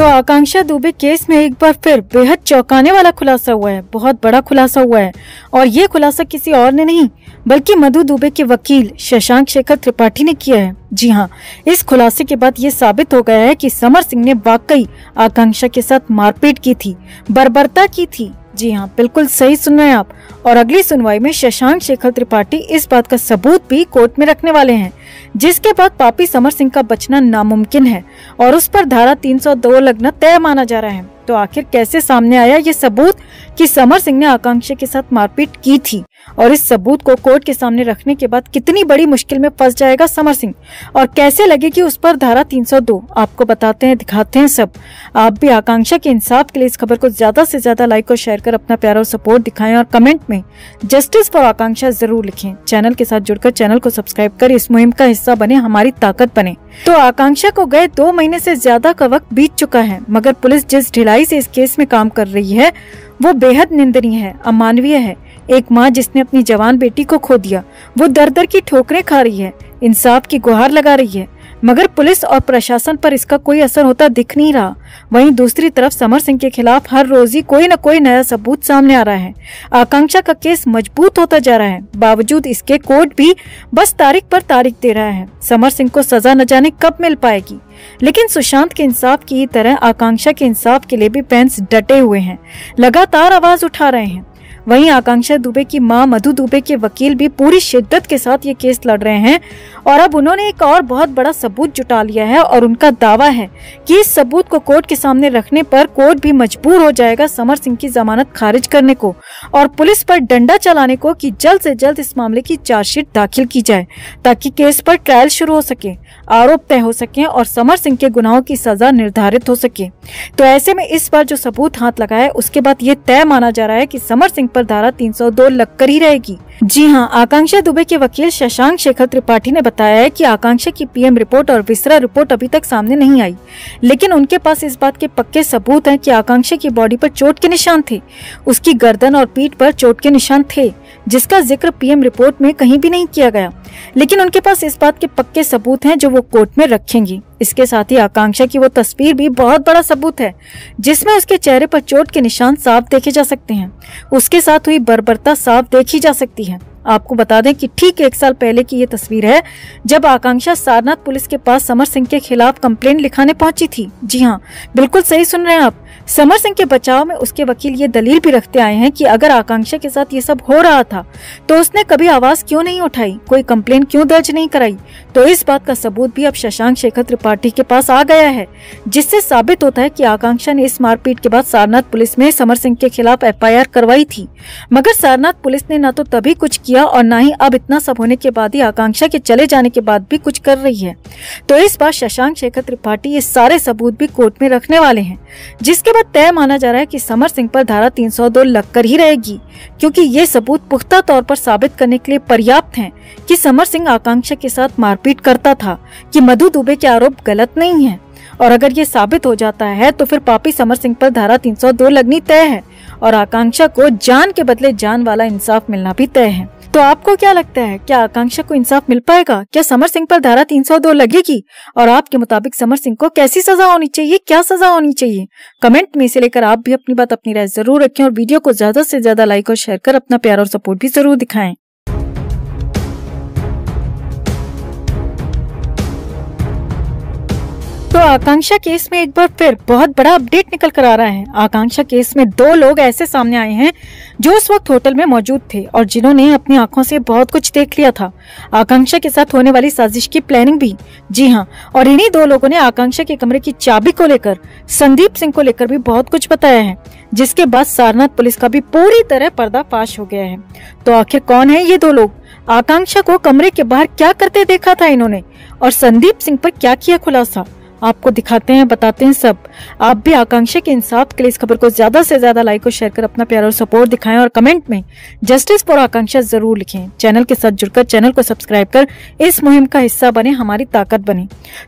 आकांक्षा Dubey case में एक बार फिर बेहद चौंकाने वाला खुलासा हुआ है। बहुत बड़ा खुलासा हुआ है और ये खुलासा किसी और ने नहीं बल्कि मधु दुबे के वकील शशांक शेखर त्रिपाठी ने किया है। जी हाँ, इस खुलासे के बाद ये साबित हो गया है कि समर सिंह ने वाकई आकांक्षा के साथ मारपीट की थी, बर्बरता की थी। जी हाँ, बिल्कुल सही सुन रहे हैं आप। और अगली सुनवाई में शशांक शेखर त्रिपाठी इस बात का सबूत भी कोर्ट में रखने वाले हैं, जिसके बाद पापी समर सिंह का बचना नामुमकिन है और उस पर धारा 302 लगना तय माना जा रहा है। तो आखिर कैसे सामने आया ये सबूत कि समर सिंह ने आकांक्षा के साथ मारपीट की थी, और इस सबूत को कोर्ट के सामने रखने के बाद कितनी बड़ी मुश्किल में फंस जाएगा समर सिंह, और कैसे लगेगी उस पर धारा 302, आपको बताते हैं, दिखाते हैं सब। आप भी आकांक्षा के इंसाफ के लिए इस खबर को ज्यादा से ज्यादा लाइक और शेयर कर अपना प्यार और सपोर्ट दिखाएं और कमेंट में जस्टिस फॉर आकांक्षा जरूर लिखें। चैनल के साथ जुड़कर चैनल को सब्सक्राइब कर इस मुहिम का हिस्सा बने, हमारी ताकत बने। तो आकांक्षा को गए 2 महीने से ज्यादा का वक्त बीत चुका है, मगर पुलिस जिस ढिलाई से इस केस में काम कर रही है वो बेहद निंदनीय है, अमानवीय है। एक माँ जिसने अपनी जवान बेटी को खो दिया, वो दर दर की ठोकरें खा रही है, इंसाफ की गुहार लगा रही है, मगर पुलिस और प्रशासन पर इसका कोई असर होता दिख नहीं रहा। वहीं दूसरी तरफ समर सिंह के खिलाफ हर रोज ही कोई न कोई नया सबूत सामने आ रहा है। आकांक्षा का केस मजबूत होता जा रहा है, बावजूद इसके कोर्ट भी बस तारीख पर तारीख दे रहा है। समर सिंह को सजा न जाने कब मिल पाएगी, लेकिन सुशांत के इंसाफ की तरह आकांक्षा के इंसाफ के लिए भी फैंस डटे हुए हैं, लगातार आवाज उठा रहे हैं। वहीं आकांक्षा दुबे की मां मधु दुबे के वकील भी पूरी शिद्दत के साथ ये केस लड़ रहे हैं, और अब उन्होंने एक और बहुत बड़ा सबूत जुटा लिया है, और उनका दावा है कि इस सबूत को कोर्ट के सामने रखने पर कोर्ट भी मजबूर हो जाएगा समर सिंह की जमानत खारिज करने को और पुलिस पर डंडा चलाने को कि जल्द से जल्द इस मामले की चार्जशीट दाखिल की जाए, ताकि केस पर ट्रायल शुरू हो सके, आरोप तय हो सके और समर सिंह के गुनाहों की सजा निर्धारित हो सके। तो ऐसे में इस बार जो सबूत हाथ लगा है उसके बाद ये तय माना जा रहा है कि समर सिंह पर धारा 302 लगकर ही रहेगी। जी हाँ, आकांक्षा दुबे के वकील शशांक शेखर त्रिपाठी ने बताया है कि आकांक्षा की पीएम रिपोर्ट और विसरा रिपोर्ट अभी तक सामने नहीं आई, लेकिन उनके पास इस बात के पक्के सबूत हैं कि आकांक्षा की बॉडी पर चोट के निशान थे, उसकी गर्दन और पीठ पर चोट के निशान थे, जिसका जिक्र पीएम रिपोर्ट में कहीं भी नहीं किया गया। लेकिन उनके पास इस बात के पक्के सबूत हैं जो वो कोर्ट में रखेंगी। इसके साथ ही आकांक्षा की वो तस्वीर भी बहुत बड़ा सबूत है, जिसमें उसके चेहरे पर चोट के निशान साफ देखे जा सकते हैं, उसके साथ हुई बर्बरता साफ देखी जा सकती है। आपको बता दें कि ठीक 1 साल पहले की ये तस्वीर है, जब आकांक्षा सारनाथ पुलिस के पास समर सिंह के खिलाफ कंप्लेंट लिखाने पहुंची थी। जी हाँ, बिल्कुल सही सुन रहे हैं आप। समर सिंह के बचाव में उसके वकील ये दलील भी रखते आए हैं कि अगर आकांक्षा के साथ ये सब हो रहा था तो उसने कभी आवाज क्यों नहीं उठाई, कोई कंप्लेंट क्यों दर्ज नहीं कराई। तो इस बात का सबूत भी अब शशांक शेखर त्रिपाठी के पास आ गया है, जिससे साबित होता है कि आकांक्षा ने इस मारपीट के बाद सारनाथ पुलिस में समर सिंह के खिलाफ FIR करवाई थी, मगर सारनाथ पुलिस ने न तो तभी कुछ किया और न ही अब इतना सब होने के बाद ही आकांक्षा के चले जाने के बाद भी कुछ कर रही है। तो इस बार शशांक शेखर त्रिपाठी ये सारे सबूत भी कोर्ट में रखने वाले हैं, जिसके बाद तय माना जा रहा है कि समर सिंह पर धारा 302 लगकर ही रहेगी, क्योंकि ये सबूत पुख्ता तौर पर साबित करने के लिए पर्याप्त हैं कि समर सिंह आकांक्षा के साथ मारपीट करता था, कि मधु दुबे के आरोप गलत नहीं है। और अगर ये साबित हो जाता है तो फिर पापी समर सिंह पर धारा 302 लगनी तय है और आकांक्षा को जान के बदले जान वाला इंसाफ मिलना भी तय है। तो आपको क्या लगता है, क्या आकांक्षा को इंसाफ मिल पाएगा? क्या समर सिंह पर धारा 302 लगेगी? और आपके मुताबिक समर सिंह को कैसी सजा होनी चाहिए, क्या सजा होनी चाहिए? कमेंट में इसे लेकर आप भी अपनी बात, अपनी राय जरूर रखें और वीडियो को ज्यादा से ज्यादा लाइक और शेयर कर अपना प्यार और सपोर्ट भी जरूर दिखाएं। तो आकांक्षा केस में एक बार फिर बहुत बड़ा अपडेट निकल कर आ रहा है। आकांक्षा केस में 2 लोग ऐसे सामने आए हैं जो उस वक्त होटल में मौजूद थे और जिन्होंने अपनी आंखों से बहुत कुछ देख लिया था, आकांक्षा के साथ होने वाली साजिश की प्लानिंग भी। जी हाँ, और इन्हीं 2 लोगों ने आकांक्षा के कमरे की चाबी को लेकर, संदीप सिंह को लेकर भी बहुत कुछ बताया है, जिसके बाद सारनाथ पुलिस का भी पूरी तरह पर्दाफाश हो गया है। तो आखिर कौन है ये 2 लोग? आकांक्षा को कमरे के बाहर क्या करते देखा था इन्होंने, और संदीप सिंह पर क्या किया खुलासा, आपको दिखाते हैं, बताते हैं सब। आप भी आकांक्षा के इंसाफ के लिए इस खबर को ज्यादा से ज्यादा लाइक और शेयर कर अपना प्यार और सपोर्ट दिखाएं और कमेंट में जस्टिस फॉर आकांक्षा जरूर लिखें। चैनल के साथ जुड़कर चैनल को सब्सक्राइब कर इस मुहिम का हिस्सा बने, हमारी ताकत बने।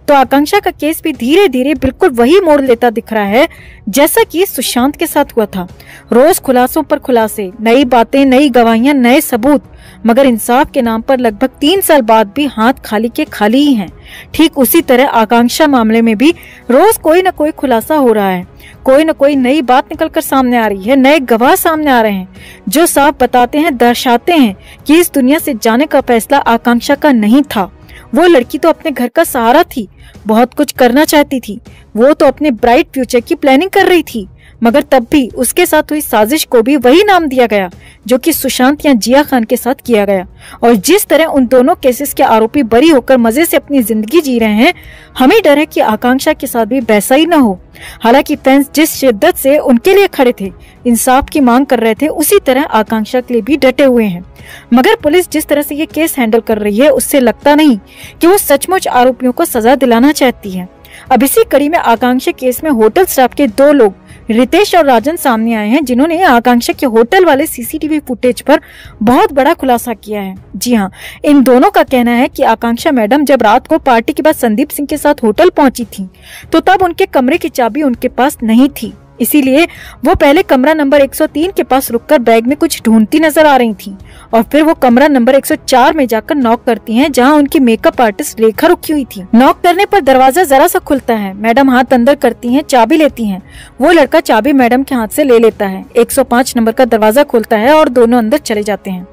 तो आकांक्षा का केस भी धीरे धीरे बिल्कुल वही मोड़ लेता दिख रहा है जैसा कि सुशांत के साथ हुआ था। रोज खुलासों पर खुलासे, नई बातें, नई गवाहियां, नए सबूत, मगर इंसाफ के नाम पर लगभग 3 साल बाद भी हाथ खाली के खाली ही हैं। ठीक उसी तरह आकांक्षा मामले में भी रोज कोई न कोई खुलासा हो रहा है, कोई न कोई नई बात निकलकर सामने आ रही है, नए गवाह सामने आ रहे हैं जो साफ बताते हैं, दर्शाते हैं कि इस दुनिया से जाने का फैसला आकांक्षा का नहीं था। वो लड़की तो अपने घर का सहारा थी, बहुत कुछ करना चाहती थी, वो तो अपने ब्राइट फ्यूचर की प्लानिंग कर रही थी, मगर तब भी उसके साथ हुई साजिश को भी वही नाम दिया गया जो कि सुशांत या जिया खान के साथ किया गया। और जिस तरह उन दोनों केसेस के आरोपी बरी होकर मजे से अपनी जिंदगी जी रहे हैं, हमें डर है कि आकांक्षा के साथ भी वैसा ही न हो। हालांकि फैंस जिस शिद्दत से उनके लिए खड़े थे, इंसाफ की मांग कर रहे थे, उसी तरह आकांक्षा के लिए भी डटे हुए हैं। मगर पुलिस जिस तरह से ये केस हैंडल कर रही है, उससे लगता नहीं कि वो सचमुच आरोपियों को सजा दिलाना चाहती है। अब इसी कड़ी में आकांक्षा केस में होटल स्टाफ के 2 लोग रितेश और राजन सामने आए हैं, जिन्होंने आकांक्षा के होटल वाले सीसीटीवी फुटेज पर बहुत बड़ा खुलासा किया है। जी हाँ, इन दोनों का कहना है कि आकांक्षा मैडम जब रात को पार्टी के बाद संदीप सिंह के साथ होटल पहुंची थी, तो तब उनके कमरे की चाबी उनके पास नहीं थी, इसीलिए वो पहले कमरा नंबर 103 के पास रुककर बैग में कुछ ढूंढती नजर आ रही थी और फिर वो कमरा नंबर 104 में जाकर नॉक करती हैं, जहां उनकी मेकअप आर्टिस्ट रेखा रुकी हुई थी। नॉक करने पर दरवाजा जरा सा खुलता है, मैडम हाथ अंदर करती हैं, चाबी लेती हैं। वो लड़का चाबी मैडम के हाथ से ले लेता है, 105 नंबर का दरवाजा खुलता है और दोनों अंदर चले जाते हैं।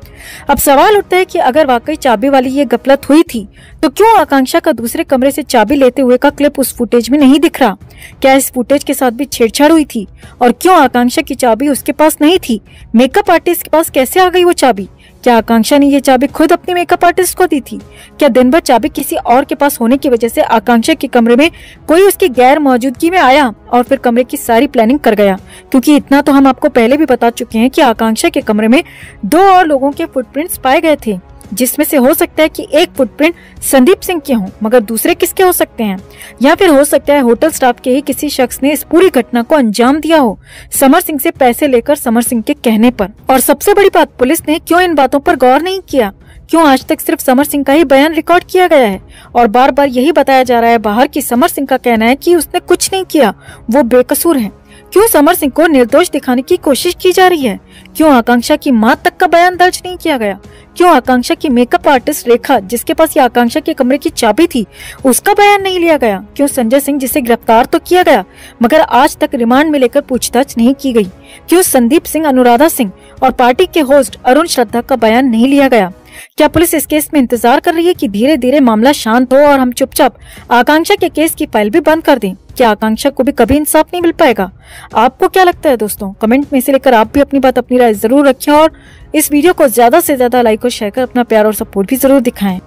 अब सवाल उठता है कि अगर वाकई चाबी वाली ये गफलत हुई थी, तो क्यों आकांक्षा का दूसरे कमरे से चाबी लेते हुए का क्लिप उस फुटेज में नहीं दिख रहा? क्या इस फुटेज के साथ भी छेड़छाड़ हुई थी? और क्यों आकांक्षा की चाबी उसके पास नहीं थी? मेकअप आर्टिस्ट के पास कैसे आ गई वो चाबी? क्या आकांक्षा ने ये चाबी खुद अपने मेकअप आर्टिस्ट को दी थी? क्या दिन भर चाबी किसी और के पास होने की वजह से आकांक्षा के कमरे में कोई उसकी गैर मौजूदगी में आया और फिर कमरे की सारी प्लानिंग कर गया? क्योंकि इतना तो हम आपको पहले भी बता चुके हैं कि आकांक्षा के कमरे में 2 और लोगों के फुटप्रिंट्स पाए गए थे, जिसमें से हो सकता है कि एक फुटप्रिंट संदीप सिंह के हों, मगर दूसरे किसके हो सकते हैं? या फिर हो सकता है होटल स्टाफ के ही किसी शख्स ने इस पूरी घटना को अंजाम दिया हो, समर सिंह से पैसे लेकर समर सिंह के कहने पर। और सबसे बड़ी बात, पुलिस ने क्यों इन बातों पर गौर नहीं किया? क्यों आज तक सिर्फ समर सिंह का ही बयान रिकॉर्ड किया गया है और बार बार यही बताया जा रहा है बाहर कि समर सिंह का कहना है कि उसने कुछ नहीं किया, वो बेकसूर है? क्यों समर सिंह को निर्दोष दिखाने की कोशिश की जा रही है? क्यों आकांक्षा की मां तक का बयान दर्ज नहीं किया गया? क्यों आकांक्षा की मेकअप आर्टिस्ट रेखा, जिसके पास ये आकांक्षा के कमरे की चाबी थी, उसका बयान नहीं लिया गया? क्यों संजय सिंह, जिसे गिरफ्तार तो किया गया मगर आज तक रिमांड में लेकर पूछताछ नहीं की गई? क्यों संदीप सिंह, अनुराधा सिंह और पार्टी के होस्ट अरुण श्रद्धा का बयान नहीं लिया गया? क्या पुलिस इस केस में इंतजार कर रही है कि धीरे धीरे मामला शांत हो और हम चुपचाप आकांक्षा के केस की फाइल भी बंद कर दें? क्या आकांक्षा को भी कभी इंसाफ नहीं मिल पाएगा? आपको क्या लगता है दोस्तों? कमेंट में से लेकर आप भी अपनी बात, अपनी राय जरूर रखें और इस वीडियो को ज्यादा से ज्यादा लाइक और शेयर कर अपना प्यार और सपोर्ट भी जरूर दिखाएं।